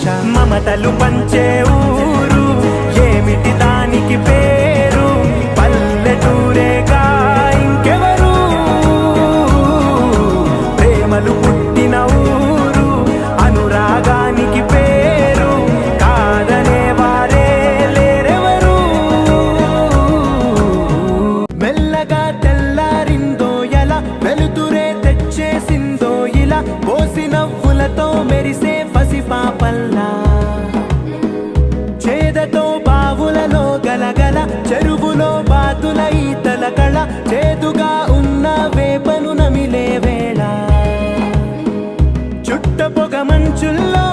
భాష మమతలు పంచే ఊరు ఏమిటి దానికి పేరు పల్లెటూరేగా ఇంకెవరు ప్రేమలు పుట్టిన ఊరు అనురాగానికి పేరు కాదనే వారే లేరెవరు మెల్లగా తెల్లారిందో ఎలా వెలుతురే తెచ్చేసిందో ఇలా పోసి నవ్వులతో మెరిసే పసిపాపల్లా చేదతో బావులలో గలగల చెరువులో బాతుల ఈతల కళ చేదుగా ఉన్న వేపను నమిలే వేళ చుట్ట పొగ మంచుల్లో